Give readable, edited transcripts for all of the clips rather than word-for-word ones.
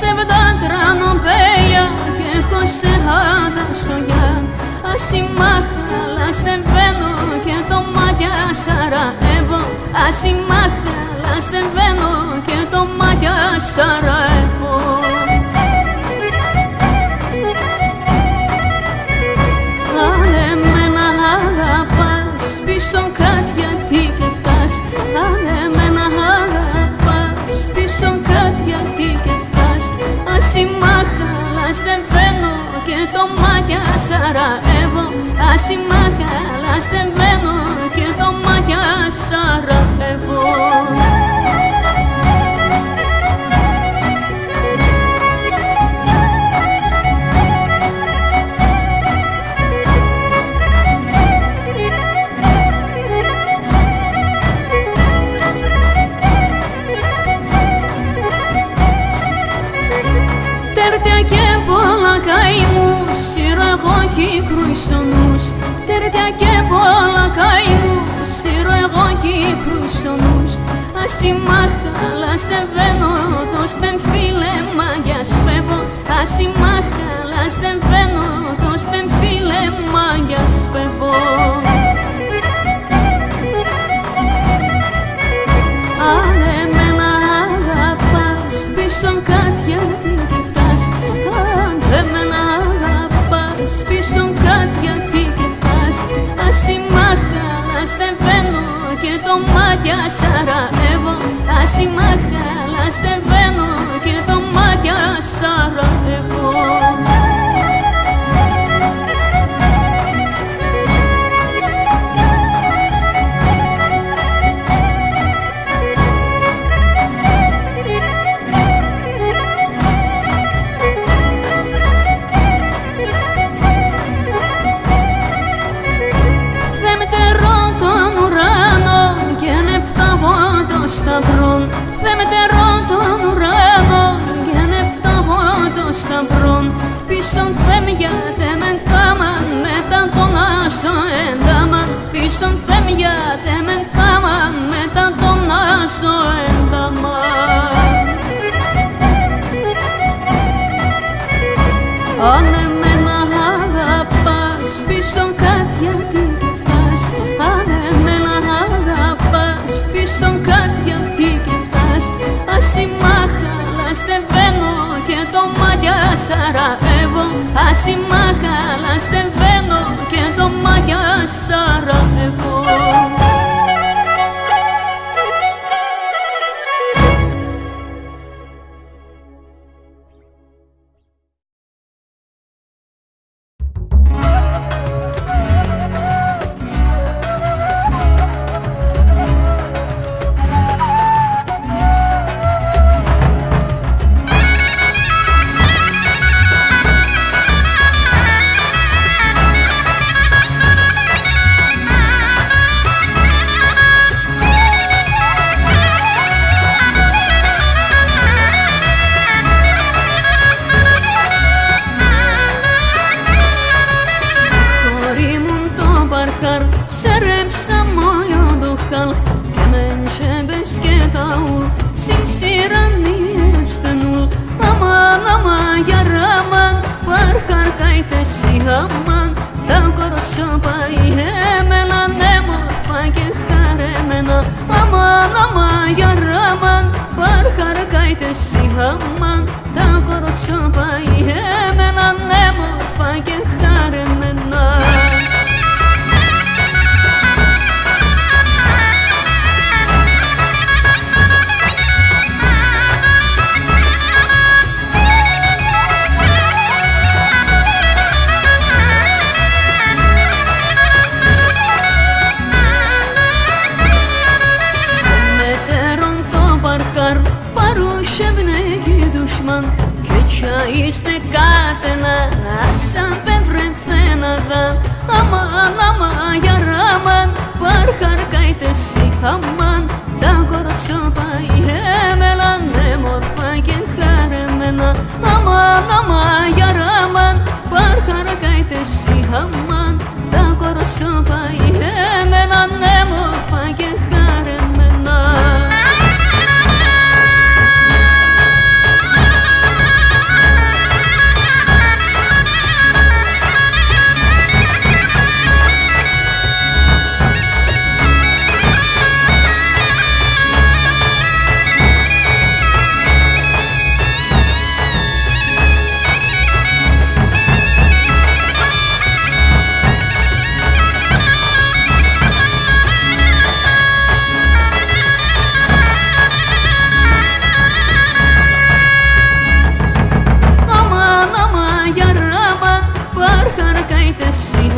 ψευδάτρανοπέλια και έχω σε άδασογιά. Ασημά χαλαστεβαίνω και το μάτια σαραεύω. Ασημά χαλαστεβαίνω και το μάτια σαραεύω. Αν εμένα αγαπάς πίσω κάτι γιατί και φτάς. Αν εμένα αγαπάς πίσω κάτι γιατί και φτάς. Ασημά χαλαστεβαίνω και το μάτια σαραεύω. Ασημά χαλαστεβαίνω και το μάτια σαραεύω. Τέρτια και πολλά καημούς, σύρω εγώ Κύπρους ονούς. Ασημά χαλαστεβαίνω, το σπεμφίλεμα για σφεύω. Ασημά χαλαστεβαίνω, το σπεμφίλεμα για σφεύω. Αν εμένα αγαπάς πίσω κάτι γιατί και φτάς. Αν εμένα αγαπάς πίσω κάτι γιατί και φτάς. Ασημά χαλαστεβαίνω και το μάτια σαραεύω. Ασημά χαλαστεβαίνω και το μάτια σαραεύω. Θέμετερό τον ουρανό για νεφταγώ το σταυρόν. Πίσω θέμια τέμεν θάμαν μετά τον άσο ένταμαν. Πίσω θέμια τέμεν θάμαν μετά τον άσο ένταμαν. Αν εμένα αγαπάς πίσω κάτι γιατί και φτάς. Αν εμένα αγαπάς πίσω κάτι γιατί και φτάς. Ασημά χαλαστεβαίνω και το μάτια σαραεύω. Ασημά χαλαστεβαίνω και το μάτια σαραεύω.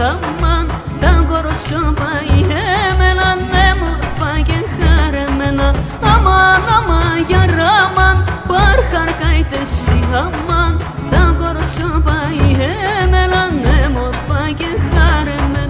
αμάν, τα κοροτσόπαει έμενανε μορφά και χαρεμένα. Αμάν, αμάν, για ράμαν, παρχαρκάιτε εσύ αμάν, τα κοροτσόπαει έμενανε μορφά και χαρεμένα.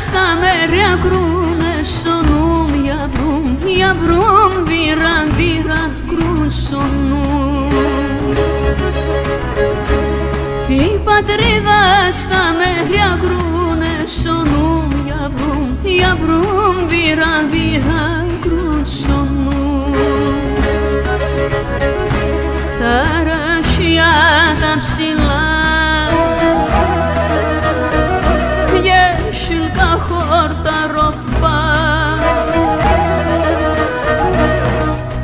Στα μέρια κρούνε σονούμ, για βρούμ, βήρα, βήρα, κρούν σονούμ. Η πατρίδα στα μέρια κρούνε σονούμ, για βρούμ, βήρα, βήρα, κρούν σονούμ. Τα ρασιά τα ψηλά χόρτα ροπά,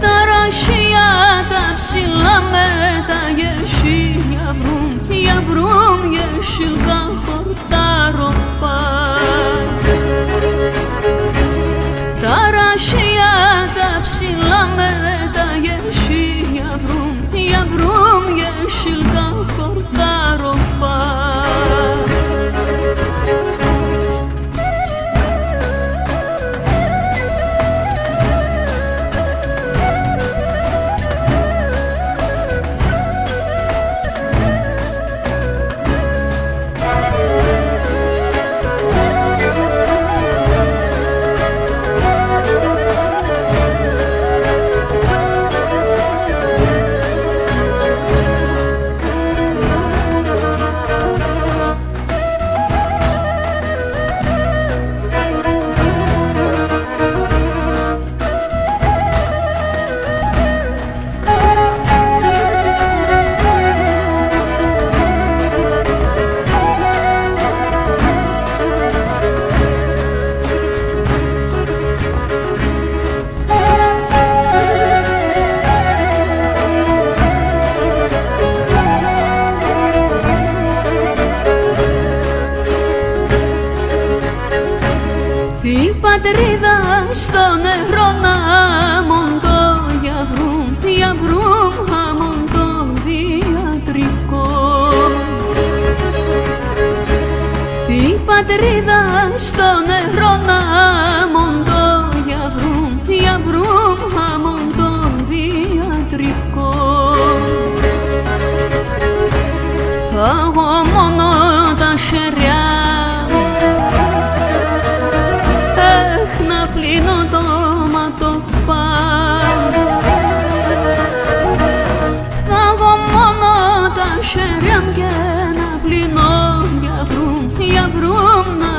τα ρασιά τα ψηλά με τα γεσί, για βρούμ, γεσίλκα χόρτα ροπά. Τα ρασιά τα ψηλά με τα γεσί, για βρούμ, γεσίλκα χόρτα ροπά. Πατρίδα στο νερό να μοντώ, για βρούμ, χαμοντώ διατρικό. Η πατρίδα στο νερό να μοντώ, για βρούμ, χαμοντώ διατρικό. Φάγω μόνο τα χεριά, πλύνω το ματοπά. Φάγω μόνο τα χέρια μου και να πλύνω, για βρούμ, να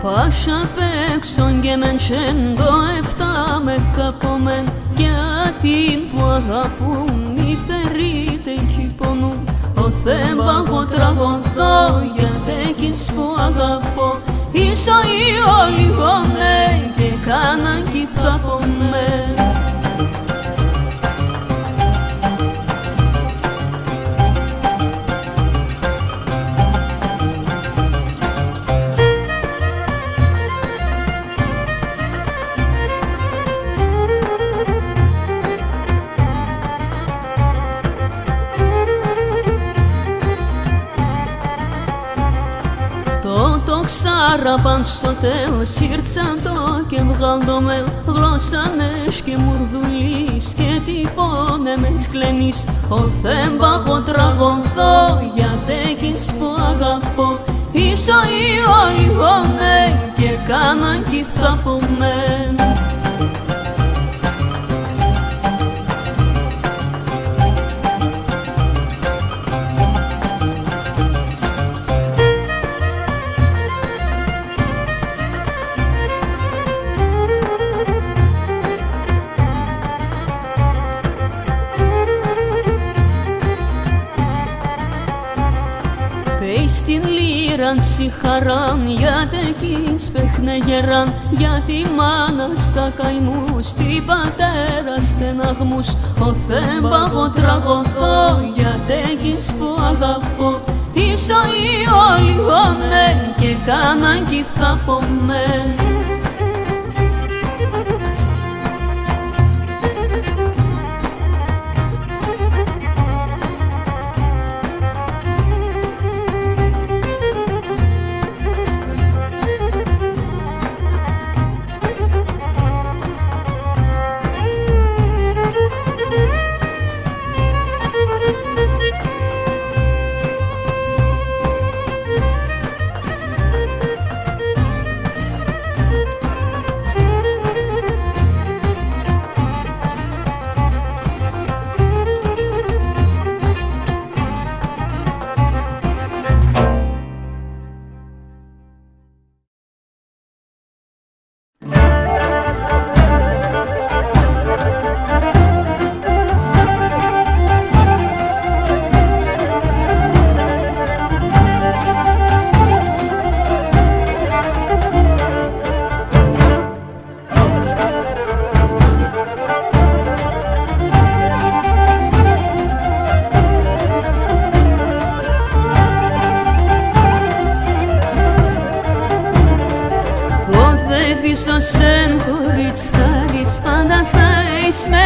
Πάσα παίξον και μεν σέντο εφτά με χαπομεν γιατί που αγαπούν οι θερείτε κι πονούν. Ο Θεμπαγό τραγωδώ γιατί έχεις που αγαπώ. Η ζωή όλοι γονέ και κάναν κι θα πομέ. Το ξάραπαν στο τέλ, σύρτσαν το και βγάλ το μέλ. Γλώσσανες και μουρδουλείς και τυπώνε με σκλενείς. Ο Θεμπαγό τραγωδώ γιατί έχεις που αγαπώ. Η ζωή όλοι γονέ και κάναν κι θα πομέ. Πες στην λύραν σιχαράν γιατί έχεις παίχνε γεράν. Για τη μάνα στα καημούς, την πατέρα στεναγμούς. Ο Θεμπαγό τραγωδώ γιατί έχεις που αγαπώ. Η ζωή όλοι γονέ και κάναν κι θα πομέ. Στο σεν χωρίς χάρης πάντα θα είσαι.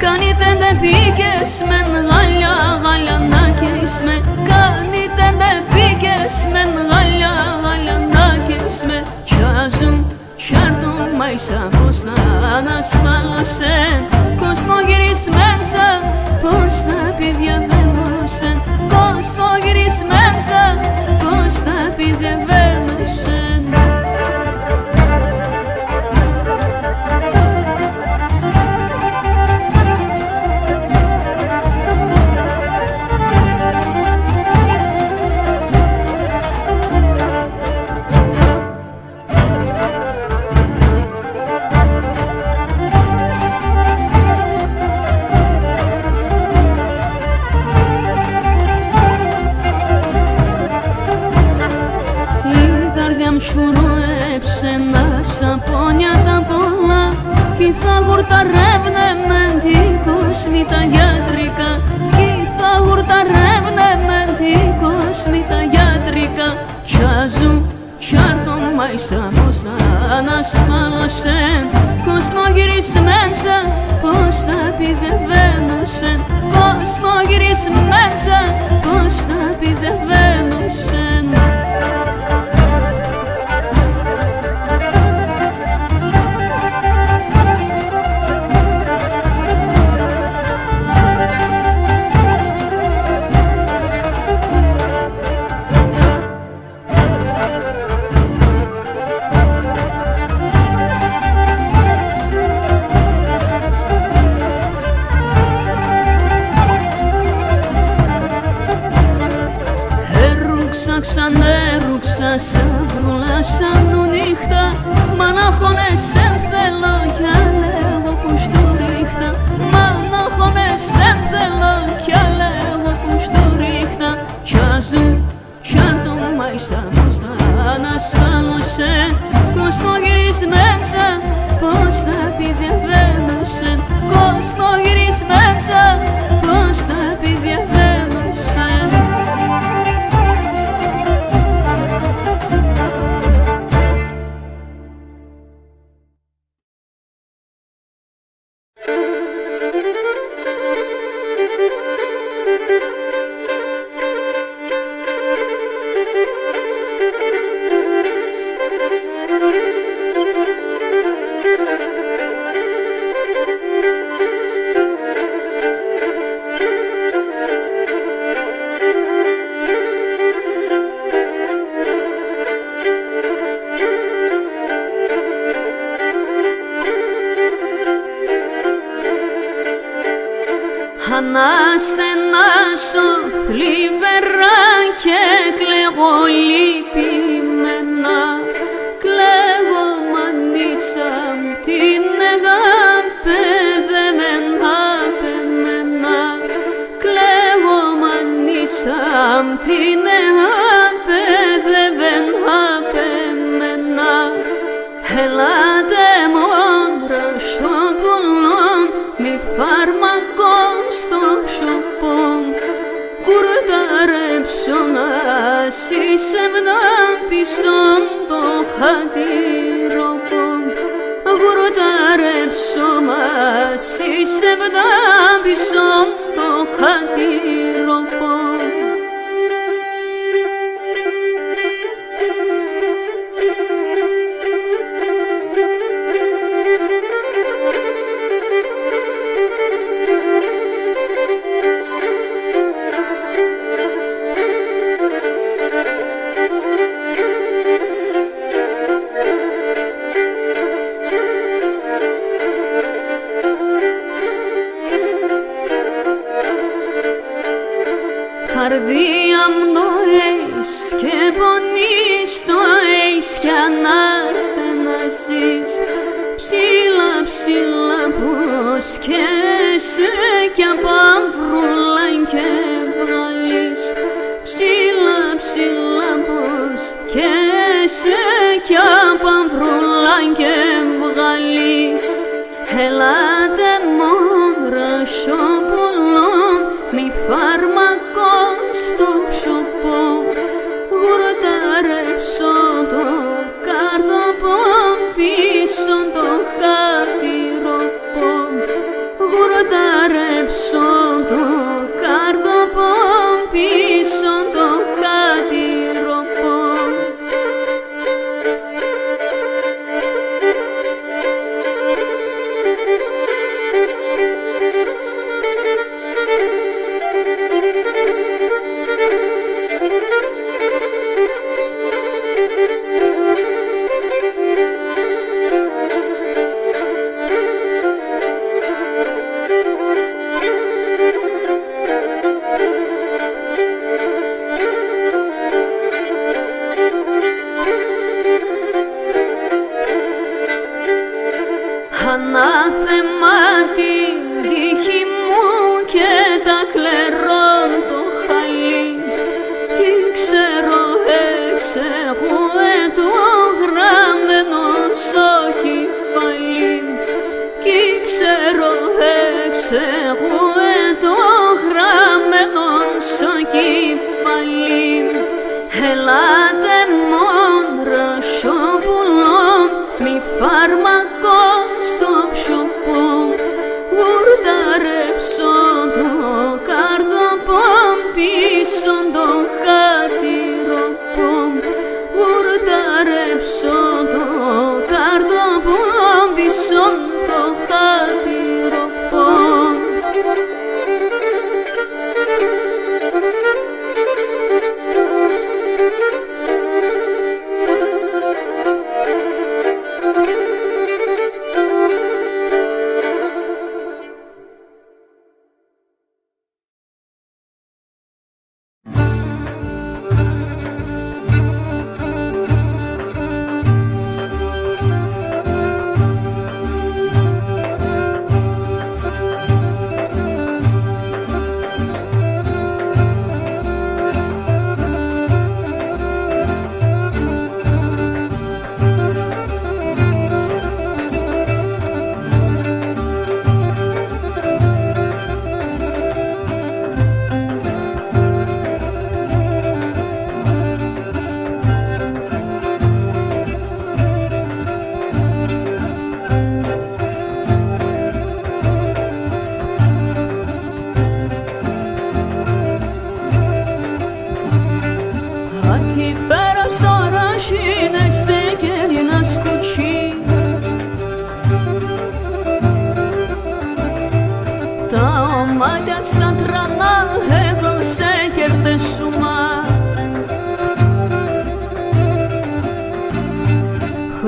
Κάνετε ντε πήκες μεν γάλια γάλια να καίσμε. Κάνετε ντε πήκες μεν γάλια γάλια να καίσμε. Σιάζουν σιάρτουν μαϊσά πως να ανασφάλωσεν. Κόσμο γυρισμένσα πως να επιδιαβαίνωσεν. Κόσμο γυρισμένσα πως να επιδιαβαίνωσεν. Σουρούεψε να σαπόνια τα πολλά κι θα γουρταρεύνε μεν τη κόσμη τα γιατρικά. Κι θα γουρταρεύνε μεν τη κόσμη τα γιατρικά. Σιάζουν σιάρτον μαϊσά πως να ανασφάλωσεν. Κόσμο γυρισμένσα πως να επιδευαίνωσεν. Κόσμο γυρισμένσα πως να επιδευαίνωσεν. Ξανά σε θέλω κι λέω που στο ρίχτα. Μα να χωνε σε θέλω κι λέω που στο ρίχτα. Χιάζου, χιάρτο μάιστα πως θα ανασφάλωσε. Πως το γυρισμέξα, πως θα επιδιαβαίνωσε. Πως το γυρισμέξα, πως θα επιδιαβαίνωσε. Αναστενάσω θλιβερά και κλαίγω λυπημένα. Κλαίγω μανίτσα μου την αγάπη δεν αγαπημένα. Κλαίγω μανίτσα μου την αγάπη δεν αγαπημένα. Ελάτε μόντρα στο πουλόν, μη φάρμακο στο σωπόν. Κουρτάρεψω να συσσεμνά πίσω το χατήροπον. Κουρτάρεψω να συσσεμνά πίσω το χατήροπον. Καρδία μου το έχεις και πονείς, το έχεις κι αναστενάζεις. Ψηλά ψηλά πως και σε κι απαμβρούλα και βγάλεις. Ψηλά ψηλά πως και σε κι απαμβρούλα και βγάλεις. Ελάτε μόντρα στο πουλόν, μη φάρμακο στο ψωπό. Γουρτάρεψω το καρδοπό πίσω το χατήροπο. Γουρτάρεψω το καρδοπό πίσω το χατήροπο. Ανάθεμα την τύχη μου και τα κλερώ το χαλί. Τι ξέρω εγώ το γραμμένο στο κεφάλι. Τι ξέρω εγώ το γραμμένο στο κεφάλι. Ελάτε μόντρα στο πουλόν, μη φάρμακο στο ψωπό. Γουρτάρεψω το καρδοπό πίσω το χατήροπο. Γουρτάρεψω το καρδοπό πίσω το χατήροπο.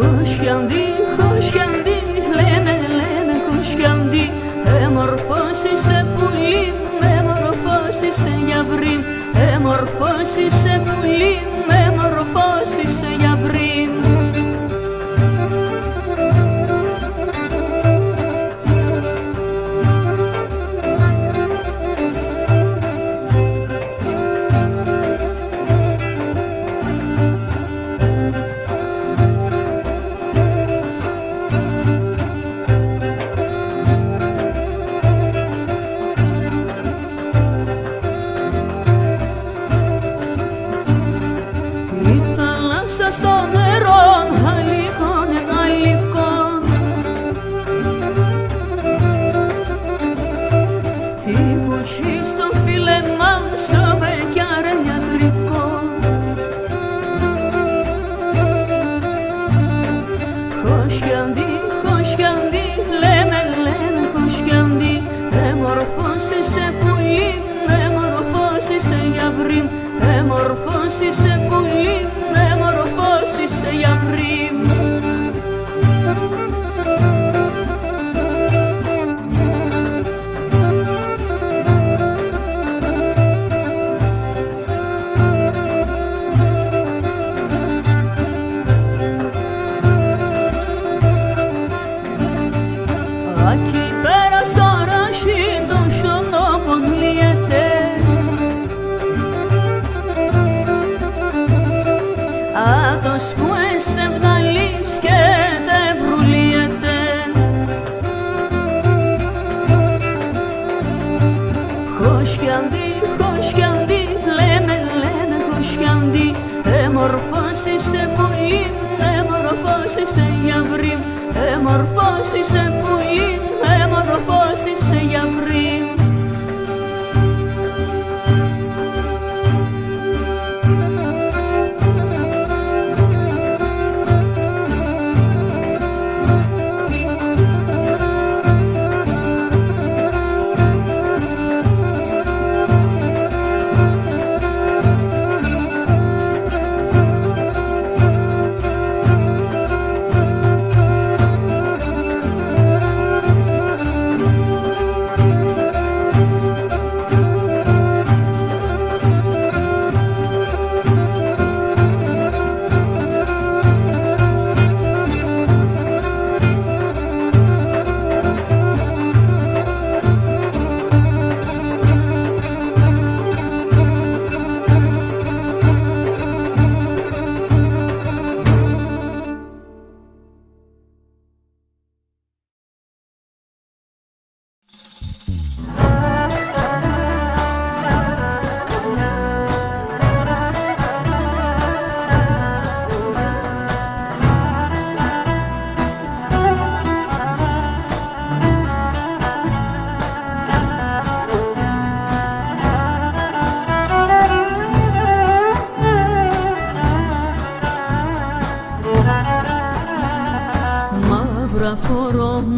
Hoş geldin, lene, hoş geldin. Εμορφώσισε πουλί, εμορφώσισε για βρύμ. Εμορφώσισε πουλί, εμορφώσισε για βρύμ. Στο νερό, αλικών, αλικών. Τι κουτσί στο φίλεμα, σώμε κι άρα ιατρικό. Χως κι αντί, λέμε, χως κι αντί. Εμορφώσισε πουλί, εμορφώσισε για βρύμ. Εμορφώσισε πουλί, εμορφώσισε για βρύμ. Εκεί πέρα στο ράσι το σιωνόπον λύεται. Άτος που εσεβδαλείς και τε βρουλίεται. Χως κι αντί, λέμε, χως κι αντί. Εμορφώσισε πουλί, εμορφώσισε για βρύμ. Εμορφώσισε πουλί, εμορφώσισε για βρύμ.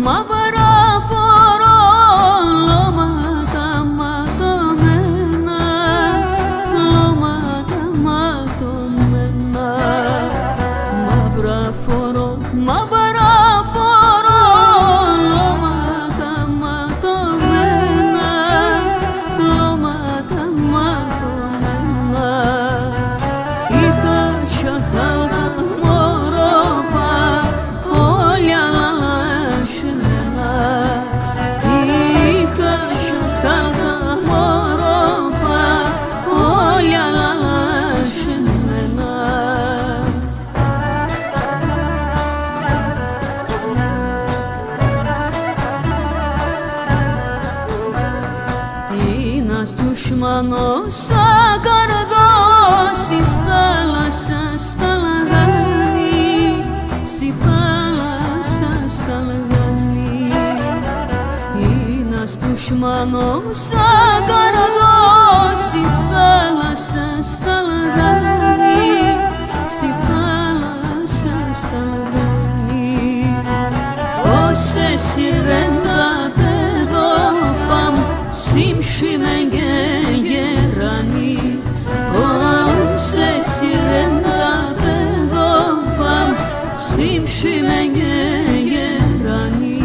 Μαύρα φορώ, λώματα ματωμένα, λώματα ματωμένα. Μαύρα φορώ, λώματα ματωμένα, λώματα ματωμένα. Είχα σαχάλα μωρόπα, όλια Δουσμανός σαν καρδός, η θάλασσα στα λαγάνι, στη θάλασσα στα λαγάνι. Ένας δουσμανός σαν καρδός, η θάλασσα στα λαγάνι, στη θάλασσα στα λαγάνι. Όσες σιρένα παιδό παμ, σύμψινε γερανή. Όσες σιρένα παιδό παμ, Ζήμψη με γερανή.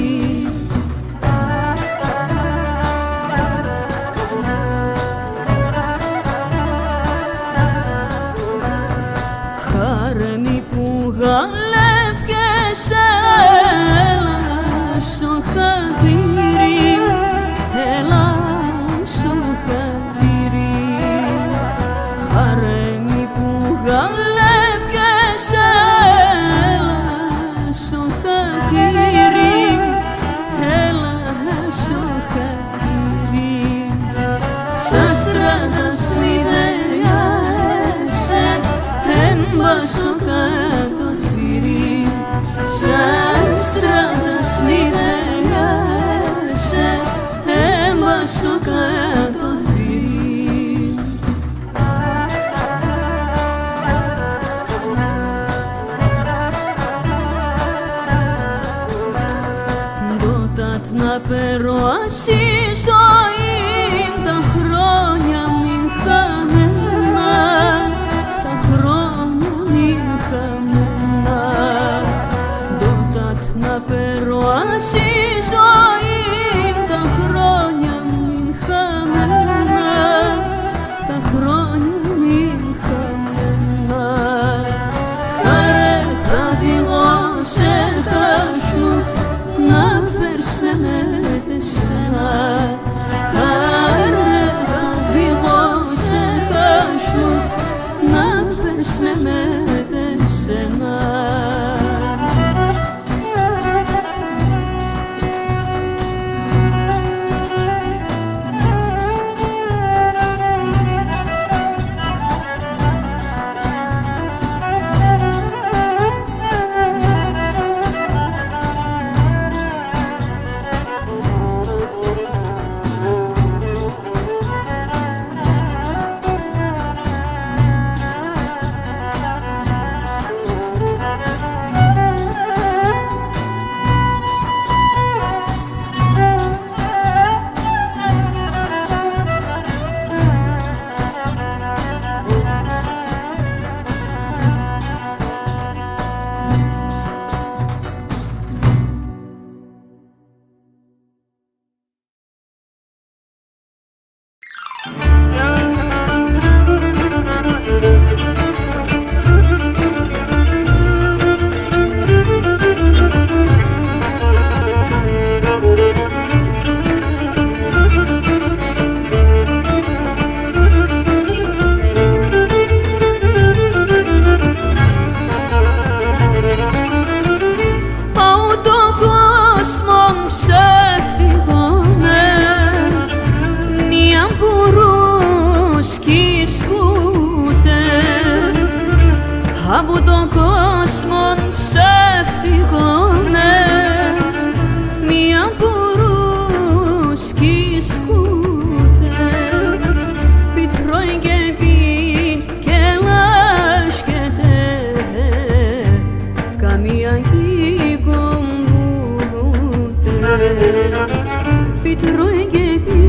Χάρεμι που γαλεύκεσαι, έλα στο χατήρι, έλα στο χατήρι. Χάρεμι που γαλεύκεσαι, έλα στο χατήρι, έλα στο χατήρι. Σαν στράτας μηδενιάσαι, έμπασο κάτω θηρί. Σαν στράτας μηδενιάσαι, έμπασο κάτω θηρί. Ντότατ να περάσει ζωή, τα χρόνια μην χαμένα, τα χρόνια μην χαμένα. Ντότατ να περάσει ζωή, τα χρόνια μην χαμένα, τα χρόνια μην χαμένα. Χαρέ θα διγώ σε χάσου, να πέρσμε με τεσσένα. Χαρέ θα διγώ σε χάσου, να πέρσμε με τεσσένα. Από τον κόσμο ψεύτικο, ναι, μια κουρούσκη σκούτε, πιτρώει και πει και λάσκεται, καμία κι κομπούτε. Πιτρώει και πει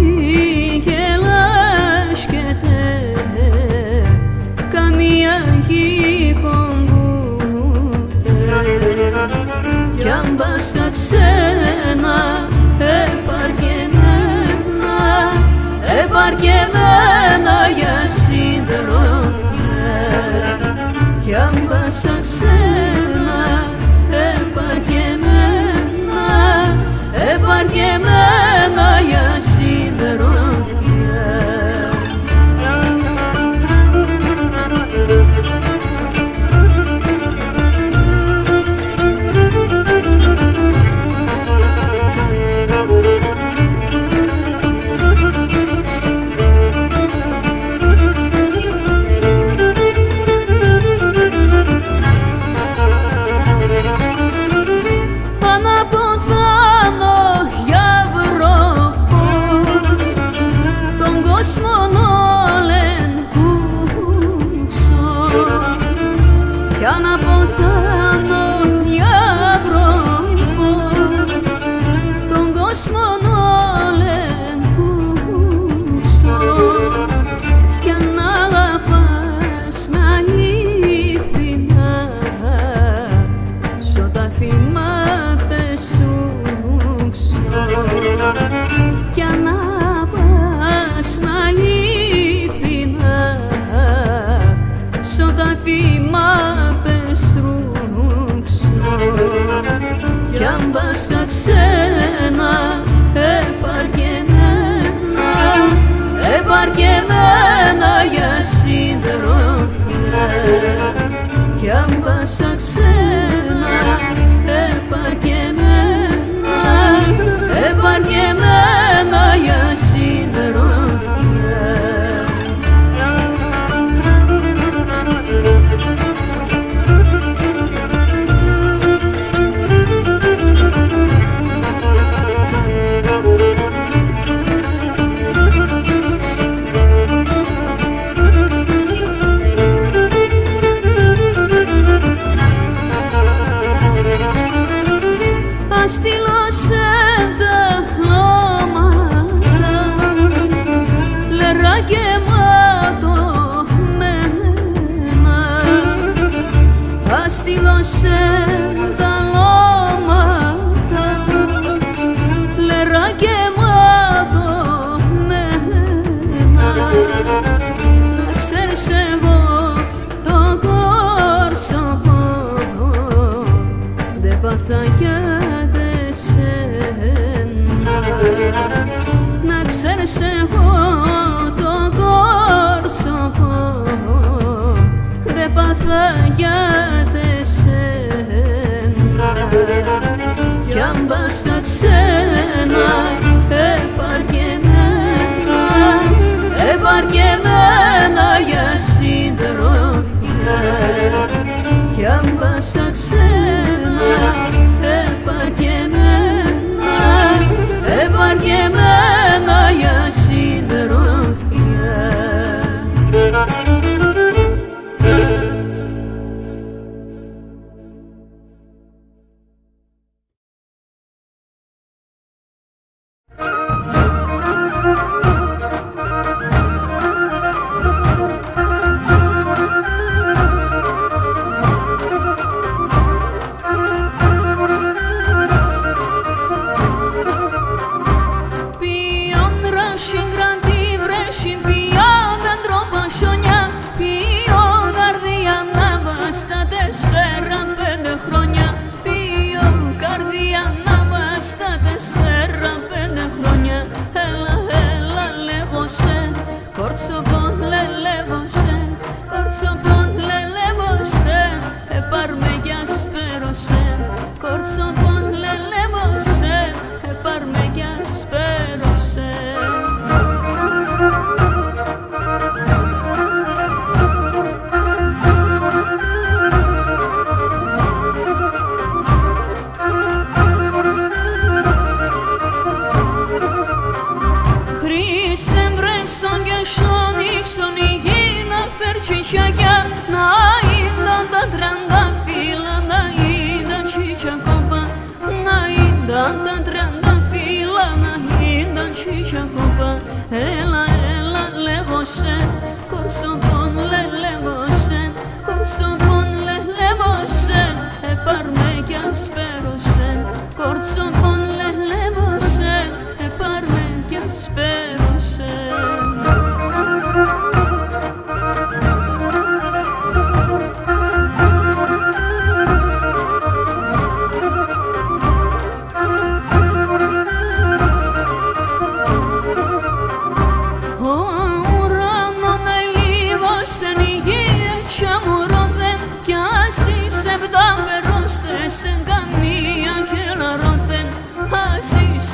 και λάσκεται, καμία κι κομπούτε. Κι αν πας στα ξένα, έπαρκε εμένα για συντροφιά. Κι αν πας στα ξένα, έπαρκε εμένα για κι αν πας μ' αλήθινα σ' τα φήμα πεστρούξω κι αν πας στα ξένα επαρκεμένα για συντροφιά κι αν πας στα ξένα επαρκεμένα για συντροφιά. Στείλωσεν τα λώματα λερά και ματωμένα να ξέρεις εγώ το κόρσοπο δεν πάθα για σένα να ξέρεις εγώ το κόρσοπο δεν πάθα για κι αν πας στα ξένα επαρκεμένα για συντροφιά κι αν πας στα ξένα επαρκεμένα για συντροφιά.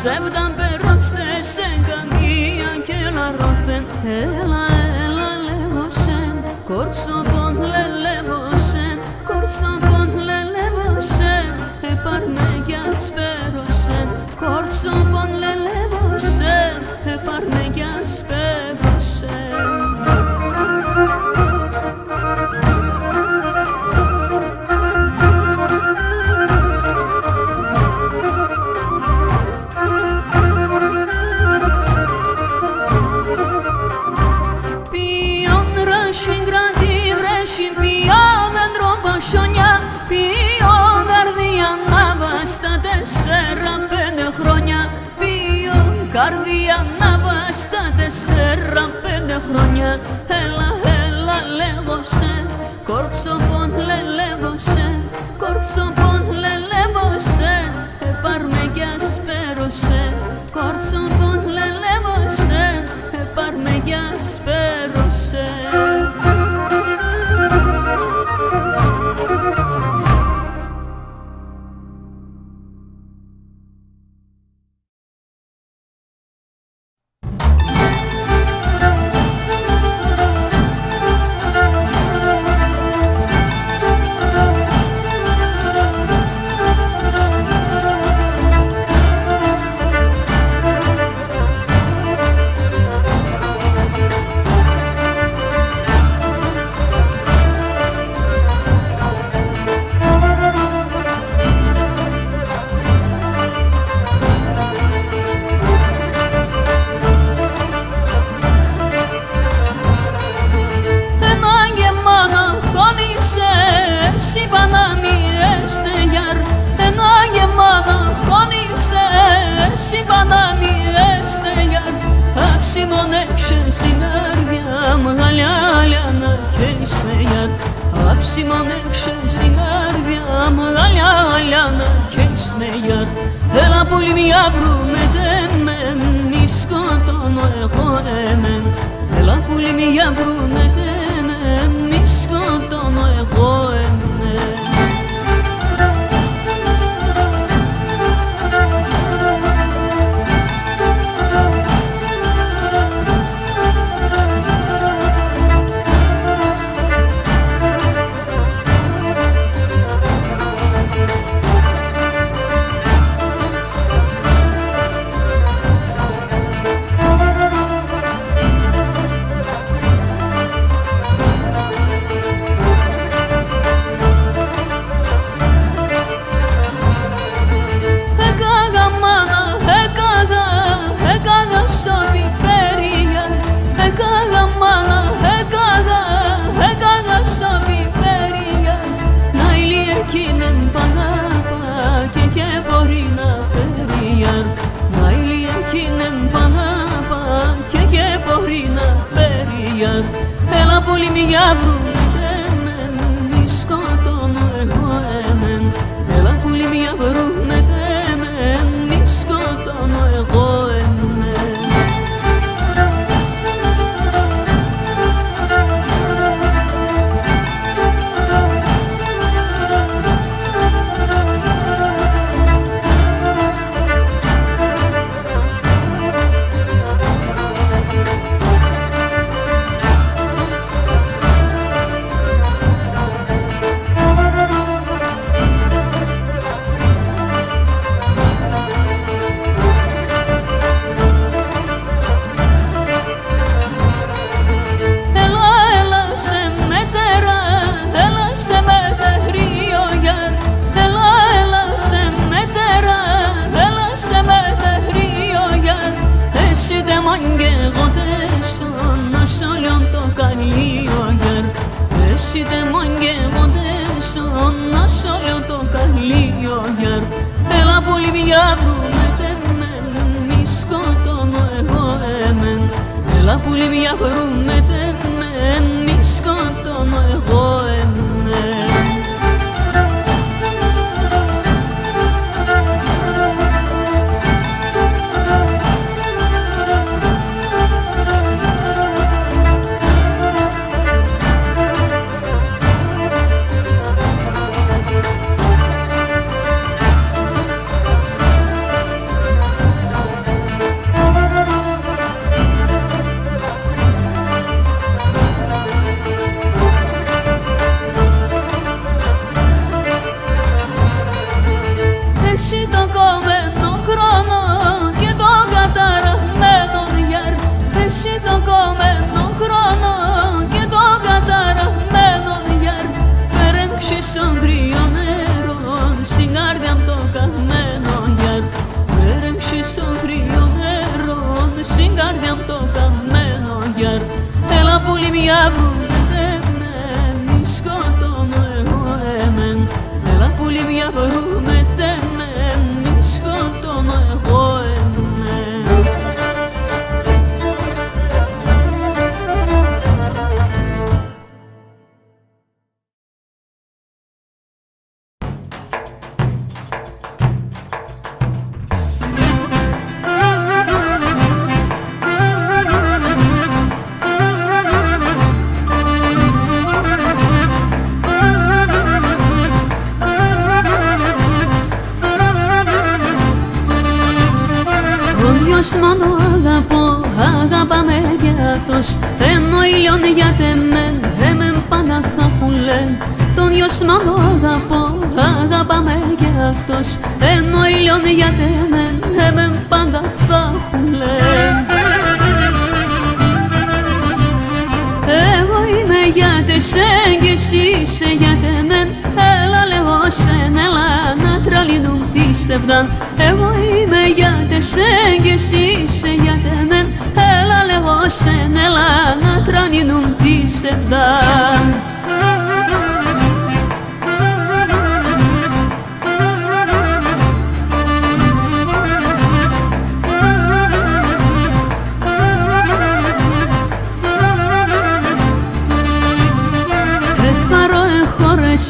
Σέβταν περώστες εν καμία και λαρώθεν. Έλα, έλα λέγωσεν, κορτσοπον λελεύωσεν, κορτσοπον λελεύωσεν, επαρνέ κι ασπέρωσεν, κορτσοπον λελεύωσεν, επαρνέ κι ασπέρωσεν. χρόνια. Έλα, έλα, λέγω σε, κορτσοπον λελεύω σε, κορτσοπον λελεύω σε, πάρ' με κι ασπέρω σε, κορτσοπον λελεύω σε, πάρ' με κι ασπέρω σε. Έλα πολύ μια βρούμετε μεν, μη σκοτώνω εγώ εμεν. Έλα πολύ μια βρούμετε μεν, μη σκοτώνω εγώ εμεν. Έλα πολύ μια βρούμετε μεν, μη σκοτώνω εγώ εμεν. Έλα πολύ μια βρούμετε μεν, μη σκοτώνω εγώ εμεν. Εσύ δε μαγεύονται σαν να σ' όλο το καλύο γιαρ. Έλα πολύ μια βρούμετε μεν, μη σκοτώνω εγώ εμεν. Έλα πολύ μια βρούμετε μεν, μη σκοτώνω εγώ εμεν. Εσύ το κομμένο χρόνο και το καταραμένο γιαρ. Εσύ το κομμένο χρόνο και το καταραμένο γιαρ. Φέρεμξε στον κρύο νερό, στην καρδιά μου το καμένο γιαρ. Φέρεμξε στον κρύο νερό, στην καρδιά μου το καμένο γιαρ. Έλα πολύ μια βρούμετε μεν, μη σκοτώνω εγώ εμεν. Έλα πολύ μια βρούμετε μεν, μη σκοτώνω εγώ εμεν. γιος μόνο αγαπώ, αγαπάμε κι αυτός. Ενώ ήλιον γιατί εμεν πάντα θα χουλέν. Τον γιος μόνο αγαπώ, αγαπάμε κι αυτός. Ενώ ήλιον γιατί εμεν πάντα θα χουλέν. Εγώ είμαι για τεσέν κι εσύ είσαι για τεμέν. Έλα λέγω σεν, έλα να τραλίνουν τη σεβδάν. Εγώ είμαι για τεσέν κι εσύ είσαι για τεμέν. Έλα λέγω σεν, έλα να τραλίνουν τη σεβδάν.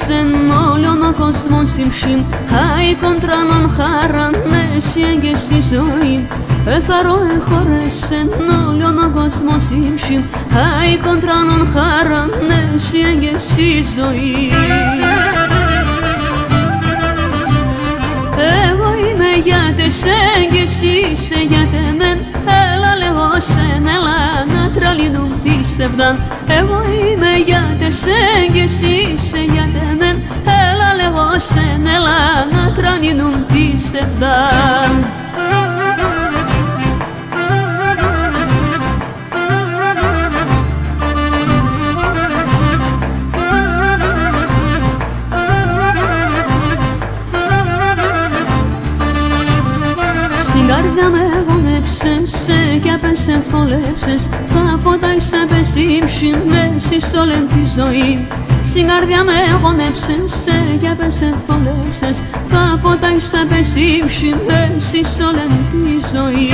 Sen όλον ο κόσμος συμψήμ, χάει κοντράνον χαράν, εσύ έγκαιση ζωή. Εθαρώ εχωρέσεν όλον ο κόσμος συμψήμ, χάει κοντράνον χαράν, εσύ έγκαιση ζωή. Εγώ είμαι για τεσέν κι εσύ είσαι για τεμέν. Έλα λέγω σεν, έλα να τραλίνουν τη σεβδάν. Εγώ είμαι για τεσέν κι εσύ είσαι για τεμέν. Έλα λέγω σεν, έλα να τραλίνουν τη σεβδάν. Στην καρδιά με γονέψες, κι απες εμφολέψες. Τα φώτα είσαι πεσίμψη, μέση όλη τη ζωή. Στην καρδιά με γονέψες, κι απες εμφολέψες. Τα φώτα είσαι πεσίμψη, μέση όλη τη ζωή.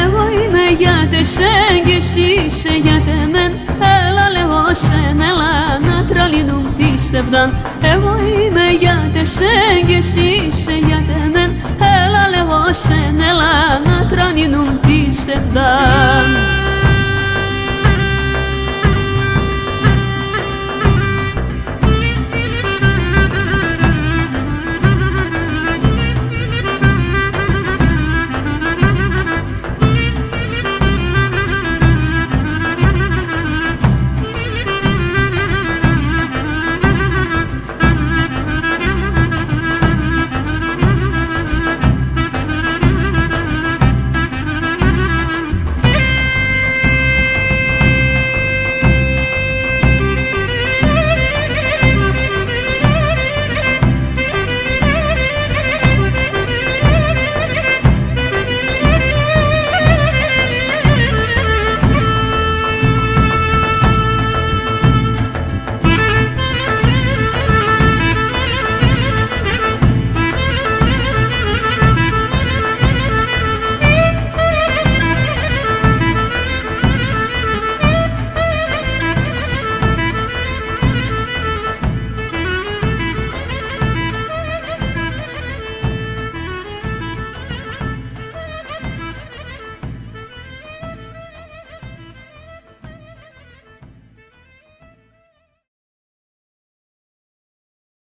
Εγώ είμαι για τεσέν κι εσύ είσαι για τεμέν. Έλα λέγω σεν, έλα να τραλίνουν τη σεβδάν. Εγώ είμαι για τεσέν κι εσύ είσαι για τεμέν. Έλα λέγω σεν, έλα να τραλίνουν τη σεβδάν.